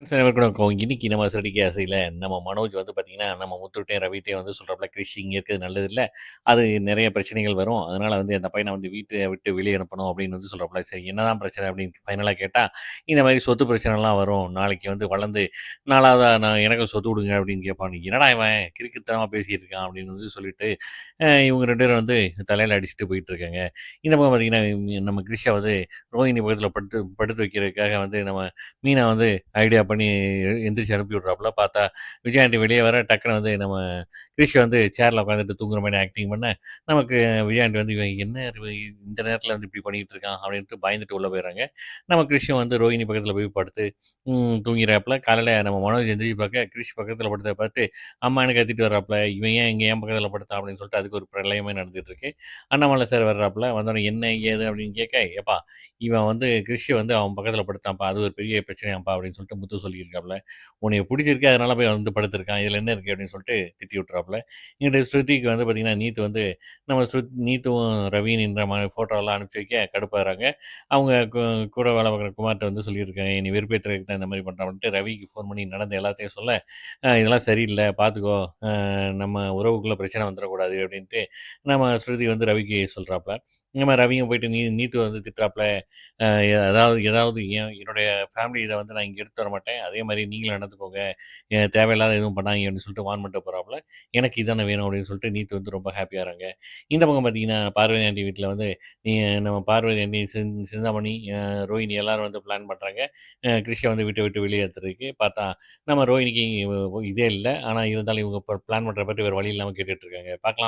சிலவர்களுக்கும் இன்னைக்கு நம்ம சிறடிக்க ஆசையில நம்ம மனோஜ் வந்து பார்த்தீங்கன்னா, நம்ம முத்துட்டயும், ரவிட்டயும் வந்து சொல்றாப்ல, "கிரிஷ் இங்க இருக்கிறது நல்லதில்ல. அது நெறைய பிரச்சனைகள் வரும். அதனால வந்து அந்த பையன வந்து வீட்ட விட்டு வெளிய அனுப்பணும்." அப்படின்னு வந்து சொல்றாப்ல. சரி என்னதான் பிரச்சனை அப்படின்னு ஃபைனலா கேட்டா, இந்த மாரி சொத்து பிரச்சனைலாம் வரும். நாளைக்கு வந்து வளர்ந்து 4வதா நான் எனக்கும் சொத்து குடுங்க அப்படின்னு கேட்பான். என்னடா இவன் கிறுக்குத்தனமா பேசிட்டு இருக்கான் அப்படின்னு வந்து சொல்லிட்டு, இவங்க 2 பேரும் வந்து தலையில அடிச்சுட்டு போயிட்டுருக்காங்க. இந்த பக்கம் பார்த்தீங்கன்னா, நம்ம கிரிஷா வந்து ரோஹிணி பக்கத்தில படுத்து படுத்து வைக்கிறதுக்காக வந்து நம்ம மீனா வந்து ஐடியா பண்ணி எந்திரிச்சு அனுப்பி விட்றாப்புல. பார்த்தா விஜய் ஆண்டி வெளிய வர டக்குனு வந்து நம்ம கிரிஷ் வந்து சேர்ல உட்காந்துட்டு தூங்குற மாரி ஆக்டிங் பண்ண, நமக்கு விஜய் ஆண்டி வந்து இவன் என்ன இந்த நேரத்தில வந்து இப்படி பண்ணிட்டு இருக்கான் அப்படின்ட்டு பயந்துட்டு உள்ள போயிடுறாங்க. நம்ம கிரிஷும் வந்து ரோஹிணி பக்கத்தில போய் படுத்து தூங்கிறாப்புல. காலையில நம்ம மனோஜ் எந்திரிச்சு பார்க்க கிரிஷ் பக்கத்தில படுத்தத பார்த்து அம்மான்னு கத்திட்டு வர்றாப்புல. இவன் ஏன் இங்க என் பக்கத்தில படுத்தான் அப்படின்னு சொல்லிட்டு அதுக்கு ஒரு பிரளயமே நடந்துட்டு இருக்கு. அண்ணாமலை சார் வர்றாப்புல. வந்தோனே என்ன ஏது அப்படின்னு கேட்க, "எப்பா இவன் வந்து கிறிஷ் வந்து அவன் பக்கத்தில படுத்தான்ப்பா. அது ஒரு பெரிய பிரச்சனையாம்ப்பா அப்படின்னு சொல்லிட்டு முத்து சொல்லியிருக்காப்புல. உன்னைய புடிச்சிருக்கு அதனால போய் வந்து படுத்துருக்கான். இதில என்ன இருக்கு அப்படின்னு சொல்லிட்டு திட்டி விட்டுறாப்புல. இங்கிட்டு ஸ்ருதிக்கு வந்து பார்த்தீங்கன்னா, நீத்து வந்து நம்ம நீத்தும் ரவின்னு இந்த மாரி ஃபோட்டோலாம் அனுப்பிச்சு வைக்க கடுப்பாகுறாங்க. அவங்க கூட வேலை பார்க்குற குமார்ட்ட வந்து சொல்லியிருக்காங்க. "நீ வெறுப்பேத்துறதுக்கு தான் இந்த மாரி பண்றான்ட்டு" ரவிக்கு ஃபோன் பண்ணி நடந்த எல்லாத்தையும் சொல்ல, இதெல்லாம் சரியில்ல பார்த்துக்கோ. நம்ம உறவுக்குள்ள பிரச்சனை வந்துரக்கூடாது" அப்படின்ட்டு நம்ம ஸ்ருதி வந்து ரவிக்கு சொல்றாப்புல. இந்த மாரி ரவியும் போயிட்டு நீத்து வந்து திட்டுறாப்புல. அ அதாவது ஏதாவது என்னுடைய ஃபேமிலி இத வந்து நான் இங்க எடுத்துட்டு வரமாட்டேன். அதே மாரி நீங்களும் நடந்துக்கோங்க. தேவையில்லாத எதுவும் பண்ணாதீங்க அப்படின்னு சொல்லிட்டு வார்ன் பண்ணிட்டு போறாப்புல. எனக்கு இதானே வேணும் அப்படின்னு சொல்லிட்டு நீத்து வந்து ரொம்ப ஹேப்பியாறாங்க. இந்த பக்கம் பார்த்தீங்கன்னா, பார்வதி ஆண்டி வீட்ல வந்து நீ நம்ம பார்வதி ஆண்டி, சிந்தாமணி, ரோஹிணி எல்லாரும் வந்து பிளான் பண்றாங்க. கிரிஷ வந்து வீட்ட விட்டு வெளியேத்துறதுக்கு. பார்த்தா நம்ம ரோஹிணிக்கு இதே இல்ல. ஆனா இருந்தாலும் இவங்க பிளான் பண்றத பத்தி வேற வழி இல்லாம கேட்டுட்டு இருக்காங்க. பார்க்கலாம்.